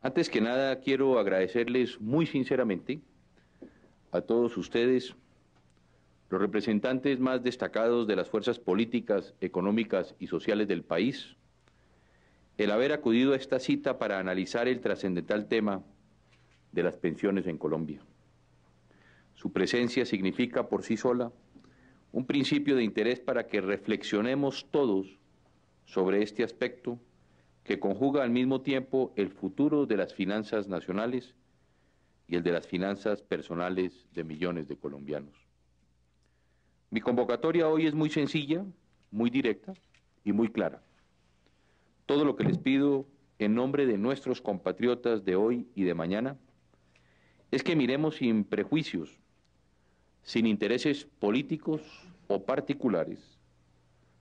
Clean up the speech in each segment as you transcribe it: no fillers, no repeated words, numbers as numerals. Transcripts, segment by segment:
Antes que nada, quiero agradecerles muy sinceramente a todos ustedes, los representantes más destacados de las fuerzas políticas, económicas y sociales del país, el haber acudido a esta cita para analizar el trascendental tema de las pensiones en Colombia. Su presencia significa por sí sola un principio de interés para que reflexionemos todos sobre este aspecto que conjuga al mismo tiempo el futuro de las finanzas nacionales y el de las finanzas personales de millones de colombianos. Mi convocatoria hoy es muy sencilla, muy directa y muy clara. Todo lo que les pido en nombre de nuestros compatriotas de hoy y de mañana es que miremos sin prejuicios, sin intereses políticos o particulares,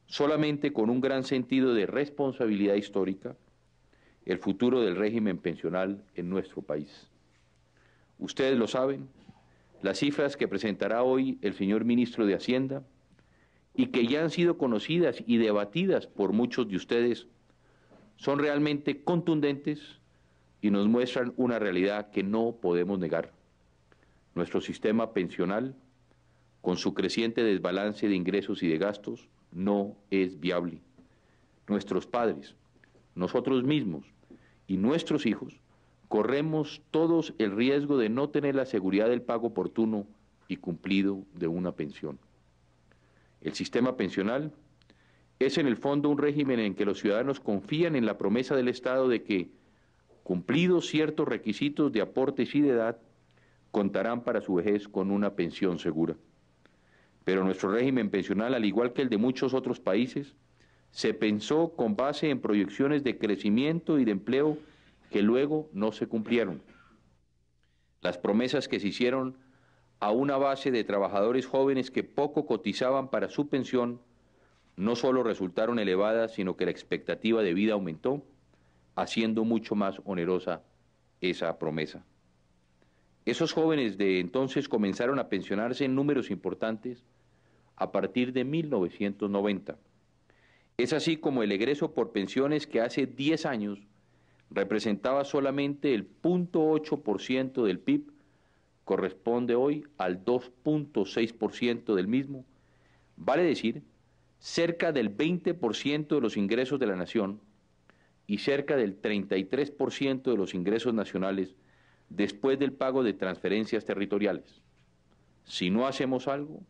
solamente con un gran sentido de responsabilidad histórica, el futuro del régimen pensional en nuestro país. Ustedes lo saben, las cifras que presentará hoy el señor ministro de Hacienda y que ya han sido conocidas y debatidas por muchos de ustedes son realmente contundentes y nos muestran una realidad que no podemos negar. Nuestro sistema pensional, con su creciente desbalance de ingresos y de gastos, no es viable. Nuestros padres, nosotros mismos y nuestros hijos corremos todos el riesgo de no tener la seguridad del pago oportuno y cumplido de una pensión. El sistema pensional es en el fondo un régimen en que los ciudadanos confían en la promesa del Estado de que, cumplidos ciertos requisitos de aportes y de edad, contarán para su vejez con una pensión segura. Pero nuestro régimen pensional, al igual que el de muchos otros países, se pensó con base en proyecciones de crecimiento y de empleo que luego no se cumplieron. Las promesas que se hicieron a una base de trabajadores jóvenes que poco cotizaban para su pensión no solo resultaron elevadas, sino que la expectativa de vida aumentó, haciendo mucho más onerosa esa promesa. Esos jóvenes de entonces comenzaron a pensionarse en números importantes a partir de 1990. Es así como el egreso por pensiones, que hace 10 años representaba solamente el 0.8% del PIB, corresponde hoy al 2.6% del mismo, vale decir, cerca del 20% de los ingresos de la nación y cerca del 33% de los ingresos nacionales después del pago de transferencias territoriales. Si no hacemos algo,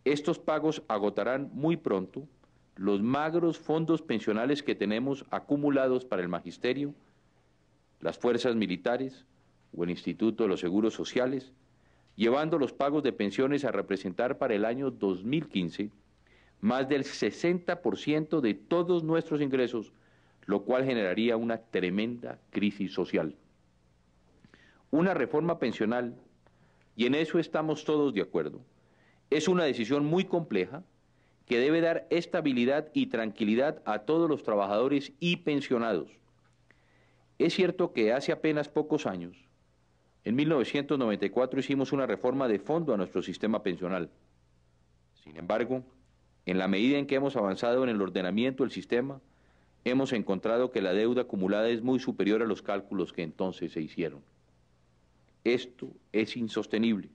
estos pagos agotarán muy pronto los magros fondos pensionales que tenemos acumulados para el magisterio, las fuerzas militares o el Instituto de los Seguros Sociales, llevando los pagos de pensiones a representar para el año 2015 más del 60% de todos nuestros ingresos, lo cual generaría una tremenda crisis social. Una reforma pensional, y en eso estamos todos de acuerdo, es una decisión muy compleja que debe dar estabilidad y tranquilidad a todos los trabajadores y pensionados. Es cierto que hace apenas pocos años, en 1994, hicimos una reforma de fondo a nuestro sistema pensional. Sin embargo, en la medida en que hemos avanzado en el ordenamiento del sistema, hemos encontrado que la deuda acumulada es muy superior a los cálculos que entonces se hicieron. Esto es insostenible.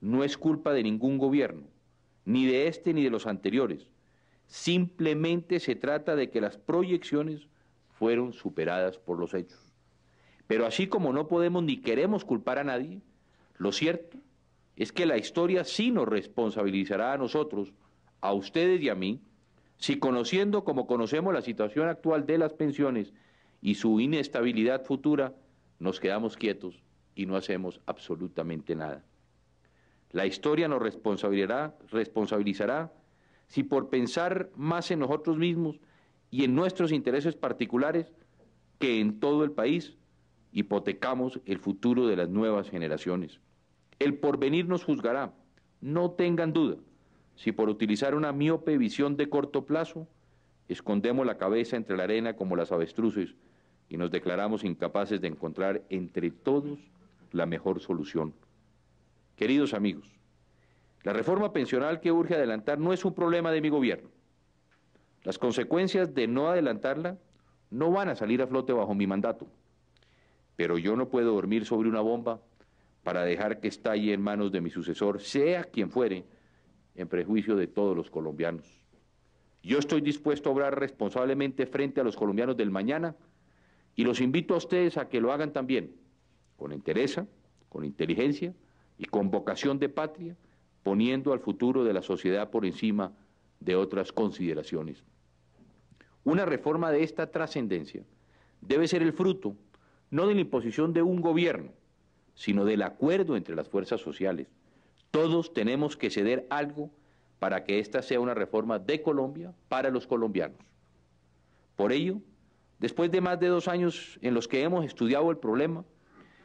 No es culpa de ningún gobierno, ni de este ni de los anteriores. Simplemente se trata de que las proyecciones fueron superadas por los hechos. Pero así como no podemos ni queremos culpar a nadie, lo cierto es que la historia sí nos responsabilizará a nosotros, a ustedes y a mí, si conociendo como conocemos la situación actual de las pensiones y su inestabilidad futura, nos quedamos quietos y no hacemos absolutamente nada. La historia nos responsabilizará si por pensar más en nosotros mismos y en nuestros intereses particulares que en todo el país, hipotecamos el futuro de las nuevas generaciones. El porvenir nos juzgará, no tengan duda, si por utilizar una miope visión de corto plazo, escondemos la cabeza entre la arena como las avestruces y nos declaramos incapaces de encontrar entre todos la mejor solución. Queridos amigos, la reforma pensional que urge adelantar no es un problema de mi gobierno. Las consecuencias de no adelantarla no van a salir a flote bajo mi mandato. pero yo no puedo dormir sobre una bomba para dejar que estalle en manos de mi sucesor, sea quien fuere, en prejuicio de todos los colombianos. Yo estoy dispuesto a obrar responsablemente frente a los colombianos del mañana y los invito a ustedes a que lo hagan también, con entereza, con inteligencia y con vocación de patria, poniendo al futuro de la sociedad por encima de otras consideraciones. Una reforma de esta trascendencia debe ser el fruto no de la imposición de un gobierno, sino del acuerdo entre las fuerzas sociales. Todos tenemos que ceder algo para que esta sea una reforma de Colombia para los colombianos. Por ello, después de más de 2 años en los que hemos estudiado el problema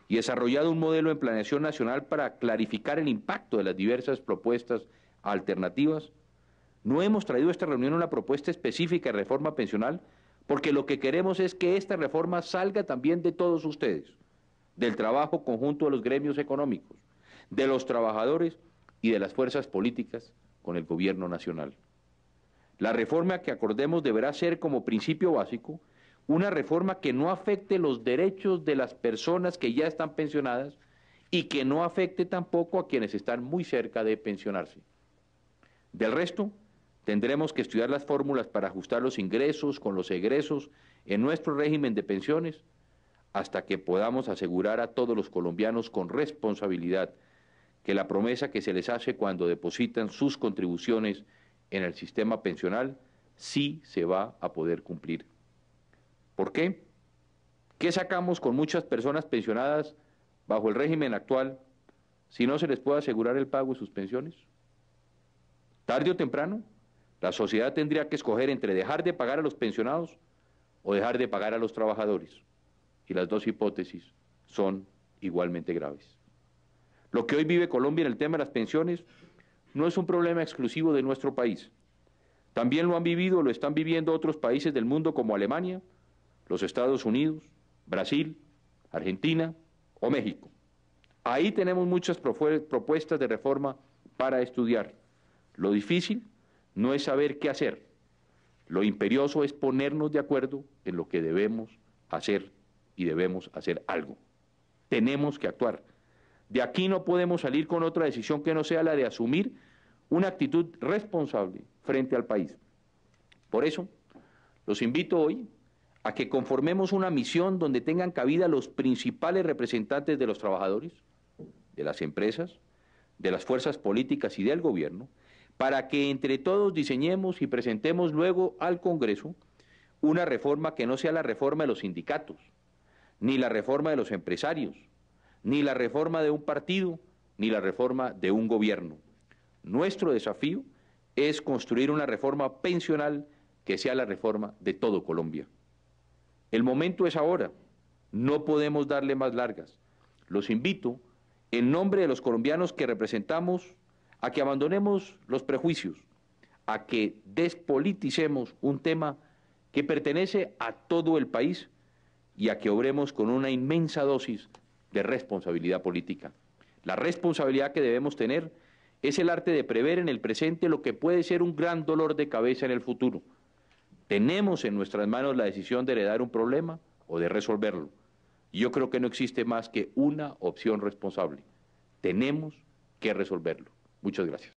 y desarrollado un modelo en planeación nacional para clarificar el impacto de las diversas propuestas alternativas, no hemos traído a esta reunión una propuesta específica de reforma pensional, porque lo que queremos es que esta reforma salga también de todos ustedes, del trabajo conjunto de los gremios económicos, de los trabajadores y de las fuerzas políticas con el gobierno nacional. La reforma que acordemos deberá ser como principio básico una reforma que no afecte los derechos de las personas que ya están pensionadas y que no afecte tampoco a quienes están muy cerca de pensionarse. Del resto, tendremos que estudiar las fórmulas para ajustar los ingresos con los egresos en nuestro régimen de pensiones hasta que podamos asegurar a todos los colombianos con responsabilidad que la promesa que se les hace cuando depositan sus contribuciones en el sistema pensional sí se va a poder cumplir. ¿Por qué? ¿Qué sacamos con muchas personas pensionadas bajo el régimen actual si no se les puede asegurar el pago de sus pensiones? Tarde o temprano, la sociedad tendría que escoger entre dejar de pagar a los pensionados o dejar de pagar a los trabajadores. Y las dos hipótesis son igualmente graves. Lo que hoy vive Colombia en el tema de las pensiones no es un problema exclusivo de nuestro país. También lo han vivido, lo están viviendo otros países del mundo como Alemania, los Estados Unidos, Brasil, Argentina o México. Ahí tenemos muchas propuestas de reforma para estudiar. Lo difícil no es saber qué hacer. Lo imperioso es ponernos de acuerdo en lo que debemos hacer y debemos hacer algo. Tenemos que actuar. De aquí no podemos salir con otra decisión que no sea la de asumir una actitud responsable frente al país. Por eso, los invito hoy a que conformemos una misión donde tengan cabida los principales representantes de los trabajadores, de las empresas, de las fuerzas políticas y del gobierno, para que entre todos diseñemos y presentemos luego al Congreso una reforma que no sea la reforma de los sindicatos, ni la reforma de los empresarios, ni la reforma de un partido, ni la reforma de un gobierno. Nuestro desafío es construir una reforma pensional que sea la reforma de todo Colombia. El momento es ahora, no podemos darle más largas. Los invito, en nombre de los colombianos que representamos, a que abandonemos los prejuicios, a que despoliticemos un tema que pertenece a todo el país y a que obremos con una inmensa dosis de responsabilidad política. La responsabilidad que debemos tener es el arte de prever en el presente lo que puede ser un gran dolor de cabeza en el futuro. Tenemos en nuestras manos la decisión de heredar un problema o de resolverlo. Yo creo que no existe más que una opción responsable. Tenemos que resolverlo. Muchas gracias.